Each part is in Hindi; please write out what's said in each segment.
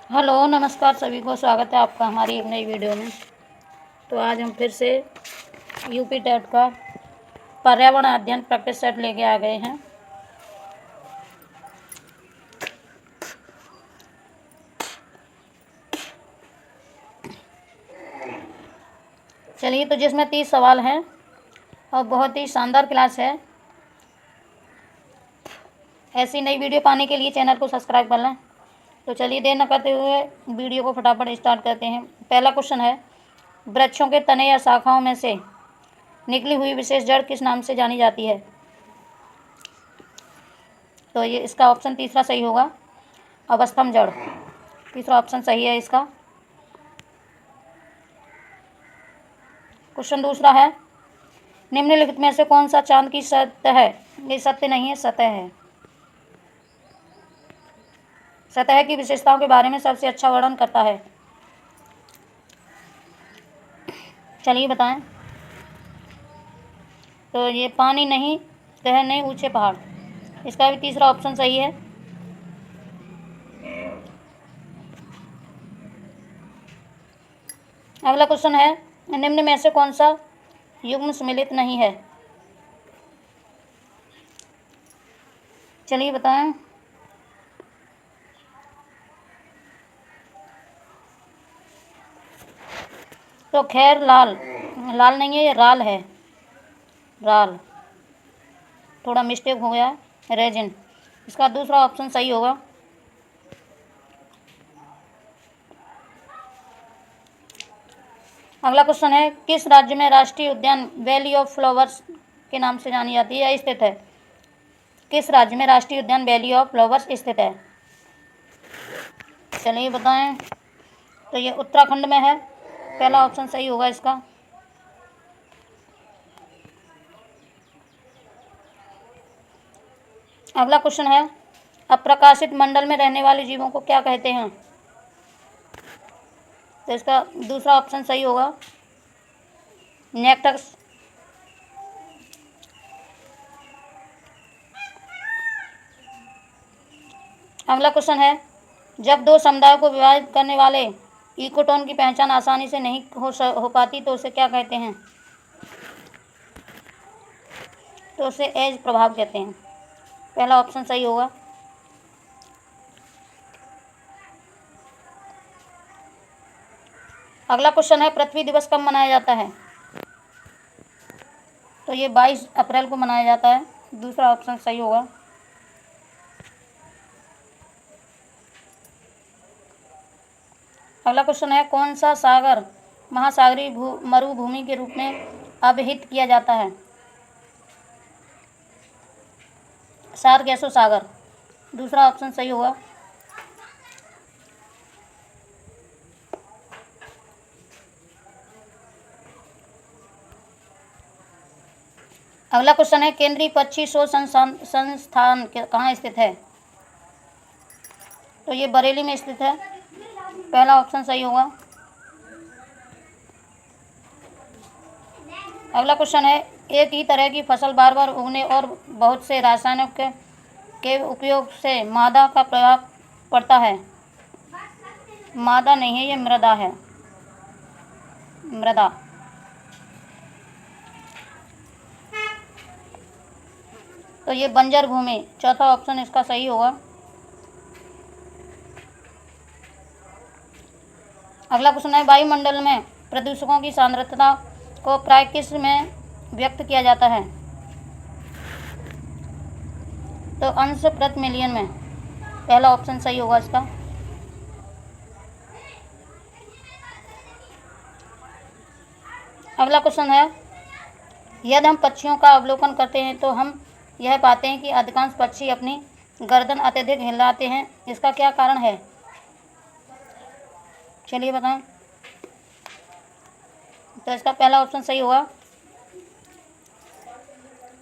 हेलो नमस्कार सभी को, स्वागत है आपका हमारी एक नई वीडियो में। तो आज हम फिर से यूपी टेट का पर्यावरण अध्ययन प्रैक्टिस सेट लेके आ गए हैं। चलिए, तो जिसमें 30 सवाल हैं और बहुत ही शानदार क्लास है। ऐसी नई वीडियो पाने के लिए चैनल को सब्सक्राइब कर लें। तो चलिए, देर न करते हुए वीडियो को फटाफट स्टार्ट करते हैं। पहला क्वेश्चन है, वृक्षों के तने या शाखाओं में से निकली हुई विशेष जड़ किस नाम से जानी जाती है? तो ये इसका ऑप्शन तीसरा सही होगा, अवस्थम जड़। तीसरा ऑप्शन सही है इसका। क्वेश्चन दूसरा है, निम्नलिखित में से कौन सा चांद की सतह है? ये सत्य नहीं है, सतह है। सतह की विशेषताओं के बारे में सबसे अच्छा वर्णन करता है। चलिए बताएं। तो ये पानी नहीं, शहर नहीं, ऊंचे पहाड़। इसका भी तीसरा ऑप्शन सही है। अगला क्वेश्चन है, निम्न में से कौन सा युग्म सम्मिलित नहीं है? चलिए बताएं। तो खैर लाल नहीं है, ये राल है, राल। थोड़ा मिस्टेक हो गया, रेजिन। इसका दूसरा ऑप्शन सही होगा। अगला क्वेश्चन है, किस राज्य में राष्ट्रीय उद्यान वैली ऑफ फ्लावर्स के नाम से जानी जाती है या स्थित है? किस राज्य में राष्ट्रीय उद्यान वैली ऑफ फ्लावर्स स्थित है? चलिए बताएं। तो ये उत्तराखंड में है। पहला ऑप्शन सही होगा इसका। अगला क्वेश्चन है, अप्रकाशित मंडल में रहने वाले जीवों को क्या कहते हैं? तो इसका दूसरा ऑप्शन सही होगा, नेक्टर्स। अगला क्वेश्चन है, जब दो समुदायों को विभाजित करने वाले इकोटोन की पहचान आसानी से नहीं हो पाती तो उसे क्या कहते हैं? तो उसे एज प्रभाव कहते हैं। पहला ऑप्शन सही होगा। अगला क्वेश्चन है, पृथ्वी दिवस कब मनाया जाता है? तो ये 22 अप्रैल को मनाया जाता है। दूसरा ऑप्शन सही होगा। अगला क्वेश्चन है, कौन सा सागर महासागरीय मरुभूमि के रूप में अभिहित किया जाता है? सारगेसो सागर। दूसरा ऑप्शन सही होगा। अगला क्वेश्चन है, केंद्रीय पक्षी शोध संस्थान कहाँ स्थित है? तो ये बरेली में स्थित है। पहला ऑप्शन सही होगा। अगला क्वेश्चन है, एक ही तरह की फसल बार बार उगने और बहुत से रासायनिकों के उपयोग से मादा का प्रभाव पड़ता है? मादा नहीं है, ये मृदा है, मृदा। तो ये बंजर भूमि। चौथा ऑप्शन इसका सही होगा। अगला क्वेश्चन है, वायुमंडल में प्रदूषकों की सांद्रता को प्राय किस में व्यक्त किया जाता है? तो अंश प्रति मिलियन में। पहला ऑप्शन सही होगा इसका। अगला क्वेश्चन है, यदि हम पक्षियों का अवलोकन करते हैं तो हम यह पाते हैं कि अधिकांश पक्षी अपनी गर्दन अत्यधिक हिलाते हैं। इसका क्या कारण है? चलिए बताएं। तो इसका पहला ऑप्शन सही होगा।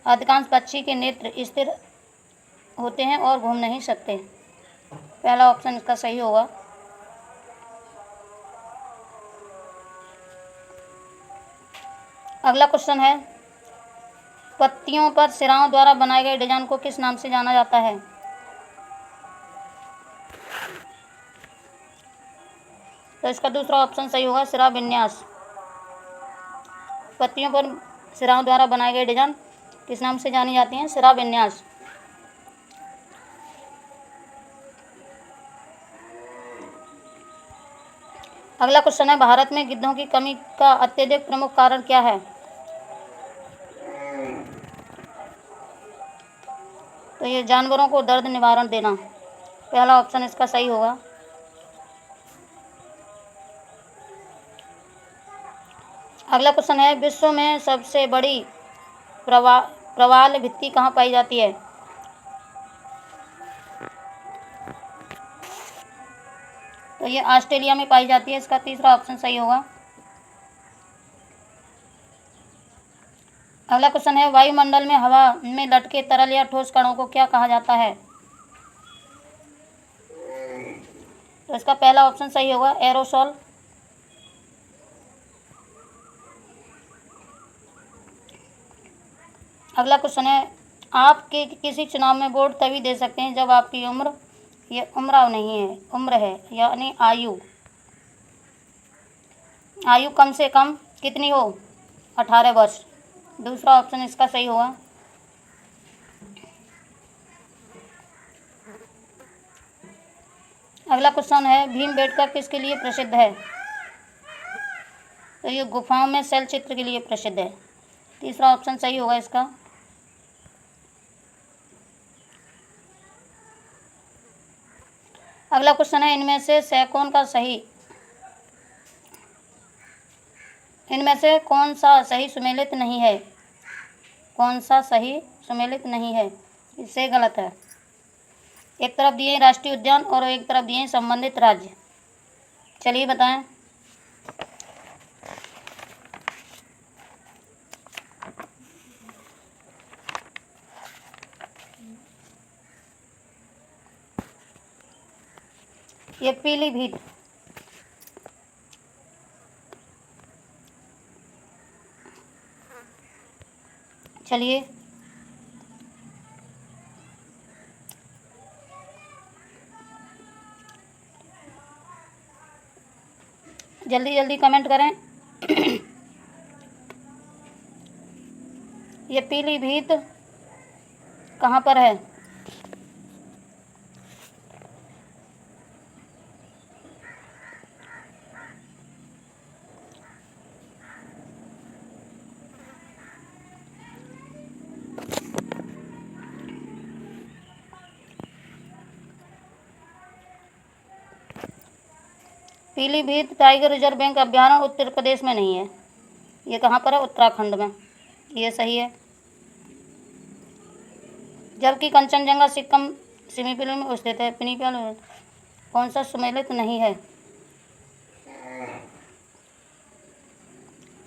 अधिकांश पक्षी के नेत्र स्थिर होते हैं और घूम नहीं सकते। पहला ऑप्शन इसका सही होगा। अगला क्वेश्चन है, पत्तियों पर सिराओं द्वारा बनाए गए डिजाइन को किस नाम से जाना जाता है? तो इसका दूसरा ऑप्शन सही होगा, सिरा विन्यास। पत्तियों पर सिराओं द्वारा बनाए गए डिजाइन किस नाम से जानी जाती हैं? सिरा विन्यास। अगला क्वेश्चन है, भारत में गिद्धों की कमी का अत्यधिक प्रमुख कारण क्या है? तो ये जानवरों को दर्द निवारण देना, पहला ऑप्शन इसका सही होगा। अगला क्वेश्चन है, विश्व में सबसे बड़ी प्रवाल भित्ति कहाँ पाई जाती है? तो ये ऑस्ट्रेलिया में पाई जाती है, इसका तीसरा ऑप्शन सही होगा। अगला क्वेश्चन है, वायुमंडल में हवा में लटके तरल या ठोस कणों को क्या कहा जाता है? तो इसका पहला ऑप्शन सही होगा, एरोसोल। अगला क्वेश्चन है, आपके किसी चुनाव में वोट तभी दे सकते हैं जब आपकी उम्र, ये उम्र नहीं है, उम्र है, यानी आयु कम से कम कितनी हो? 18 वर्ष। दूसरा ऑप्शन इसका सही होगा। अगला क्वेश्चन है, भीमबेटका किसके लिए प्रसिद्ध है? तो ये गुफाओं में शैल चित्र के लिए प्रसिद्ध है, तीसरा ऑप्शन सही होगा इसका। अगला क्वेश्चन है, इनमें से कौन सा सही सुमेलित नहीं है? कौन सा सही सुमेलित नहीं है? इससे गलत है। एक तरफ दिए हैं राष्ट्रीय उद्यान और एक तरफ दिए हैं संबंधित राज्य, चलिए बताएं। ये पीलीभीत, चलिए जल्दी जल्दी कमेंट करें। ये पीलीभीत कहाँ पर है? पीलीभीत टाइगर रिजर्व बैंक अभ्यारण्य उत्तर प्रदेश में नहीं है, ये कहाँ पर है? उत्तराखंड में, ये सही है। जबकि कंचनजंगा सिक्किम सेमीपिल में स्थित है, पिनीपिल में कौन सा सुमेलित नहीं है?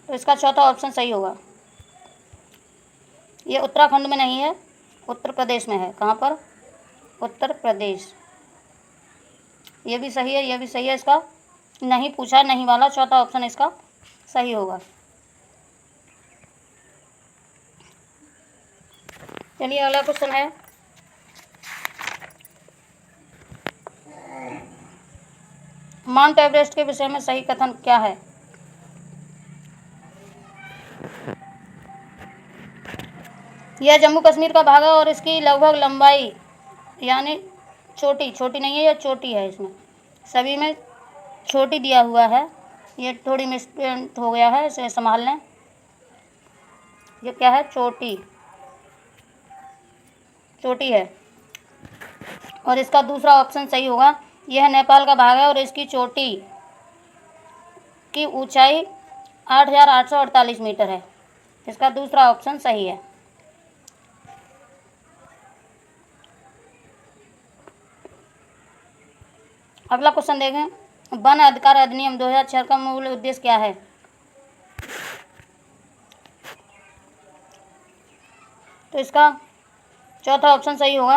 तो इसका चौथा ऑप्शन सही होगा। ये उत्तराखंड में नहीं है, उत्तर प्रदेश में है। कहाँ पर? उत्तर प्रदेश। ये भी सही है, ये भी सही है। इसका नहीं पूछा, नहीं वाला, चौथा ऑप्शन इसका सही होगा। चलिए अगला क्वेश्चन है, माउंट एवरेस्ट के विषय में सही कथन क्या है? यह जम्मू कश्मीर का भाग है और इसकी लगभग लंबाई, यानी छोटी नहीं है, यह चोटी है। इसमें सभी में छोटी दिया हुआ है, ये थोड़ी मिसप्रिंट हो गया है, इसे संभाल लें। ये क्या है? चोटी है। और इसका दूसरा ऑप्शन सही होगा। यह नेपाल का भाग है और इसकी चोटी की ऊंचाई 8,848 मीटर है। इसका दूसरा ऑप्शन सही है। अगला क्वेश्चन देखें, वन अधिकार अधिनियम 2006 का मूल उद्देश्य क्या है? तो इसका चौथा ऑप्शन सही होगा।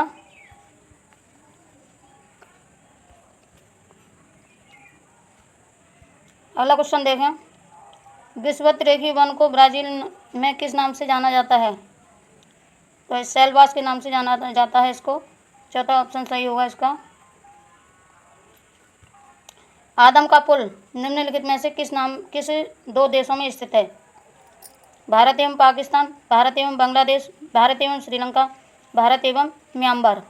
अगला क्वेश्चन देखें, विषुवत-रेखीय वन को ब्राज़ील में किस नाम से जाना जाता है? तो सेल्वास के नाम से जाना जाता है इसको, चौथा ऑप्शन सही होगा इसका। आदम का पुल निम्नलिखित में से किस दो देशों में स्थित है? भारत एवं पाकिस्तान, भारत एवं बांग्लादेश, भारत एवं श्रीलंका, भारत एवं म्यांमार।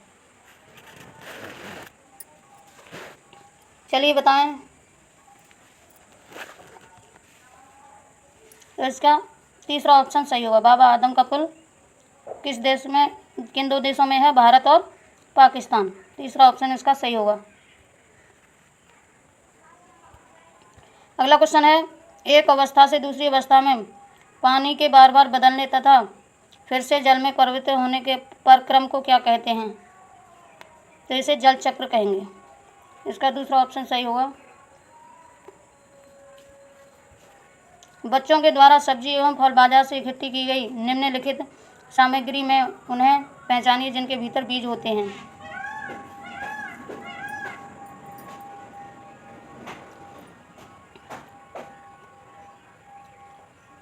चलिए बताएं। तो इसका तीसरा ऑप्शन सही होगा। बाबा आदम का पुल किस देश में, किन दो देशों में है? भारत और पाकिस्तान। तीसरा ऑप्शन इसका सही होगा। अगला क्वेश्चन है, एक अवस्था से दूसरी अवस्था में पानी के बार बार बदलने तथा फिर से जल में परिवर्तित होने के प्रक्रम को क्या कहते हैं? तो इसे जल चक्र कहेंगे। इसका दूसरा ऑप्शन सही होगा। बच्चों के द्वारा सब्जी एवं फल बाजार से इकट्ठी की गई निम्नलिखित सामग्री में उन्हें पहचानिए जिनके भीतर बीज होते हैं।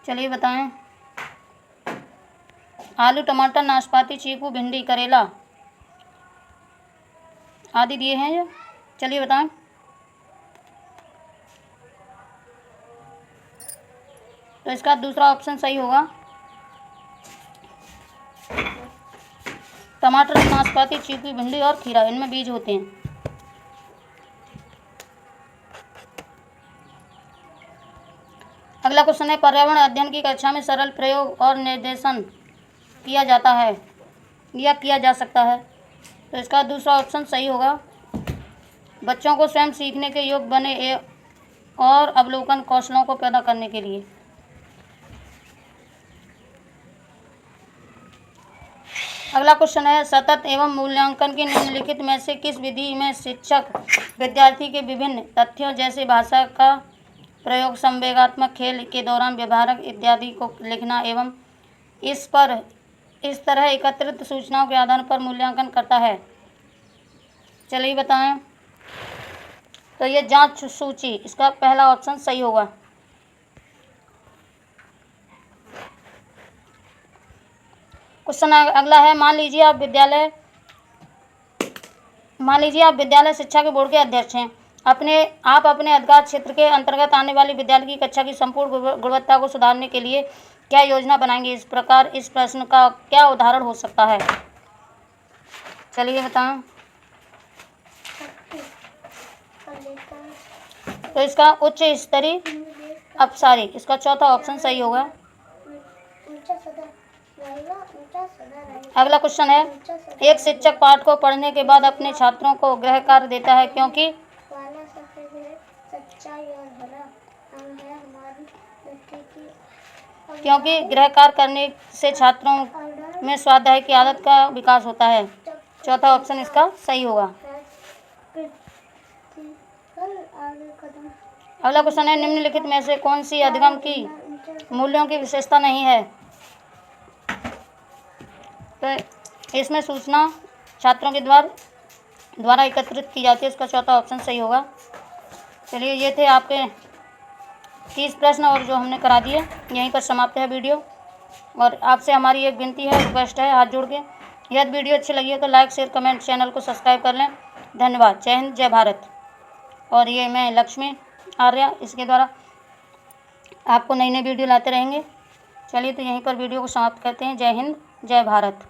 चलिए बताएं। आलू, टमाटर, नाशपाती, चीकू, भिंडी, करेला आदि दिए हैं ये। चलिए बताएं। तो इसका दूसरा ऑप्शन सही होगा। टमाटर, नाशपाती, चीकू, भिंडी और खीरा, इनमें बीज होते हैं। अगला क्वेश्चन है, पर्यावरण अध्ययन की कक्षा में सरल प्रयोग और निर्देशन किया जाता है या किया जा सकता है? तो इसका दूसरा ऑप्शन सही होगा। बच्चों को स्वयं सीखने के योग्य बने और अवलोकन कौशलों को पैदा करने के लिए। अगला क्वेश्चन है, सतत एवं मूल्यांकन की निम्नलिखित में से किस विधि में शिक्षक विद्यार्थी के विभिन्न तथ्यों जैसे भाषा का प्रयोग, संवेगात्मक खेल के दौरान व्यवहारक इत्यादि को लिखना एवं इस तरह एकत्रित सूचनाओं के आधार पर मूल्यांकन करता है? चलिए बताएं। तो ये जांच सूची, इसका पहला ऑप्शन सही होगा। क्वेश्चन अगला है, मान लीजिए आप विद्यालय शिक्षा के बोर्ड के अध्यक्ष हैं। आप अपने अधिकार क्षेत्र के अंतर्गत आने वाली विद्यालय की कक्षा की संपूर्ण गुणवत्ता को सुधारने के लिए क्या योजना बनाएंगे? इस प्रकार इस प्रश्न का क्या उदाहरण हो सकता है? चलिए बताएं। तो इसका उच्च स्तरीय अपसारी, इसका चौथा ऑप्शन सही होगा। अगला क्वेश्चन है, एक शिक्षक पाठ को पढ़ने के बाद अपने छात्रों को गृह कार्य देता है क्योंकि गृह कार्य करने से छात्रों में स्वाध्याय की आदत का विकास होता है। चौथा ऑप्शन इसका सही होगा। अगला क्वेश्चन है, निम्नलिखित में से कौन सी अधिगम की मूल्यों की विशेषता नहीं है? तो इसमें सूचना छात्रों के द्वारा एकत्रित की जाती है। इसका चौथा ऑप्शन सही होगा। चलिए, ये थे आपके 30 प्रश्न और जो हमने करा दिए। यहीं पर समाप्त है वीडियो। और आपसे हमारी एक विनती है, रिक्वेस्ट है हाथ जोड़ के, यदि वीडियो अच्छी लगी है तो लाइक, शेयर, कमेंट, चैनल को सब्सक्राइब कर लें। धन्यवाद। जय हिंद, जय भारत। और ये मैं लक्ष्मी आर्या, इसके द्वारा आपको नई नई वीडियो लाते रहेंगे। चलिए, तो यहीं पर वीडियो को समाप्त करते हैं। जय हिंद, जय भारत।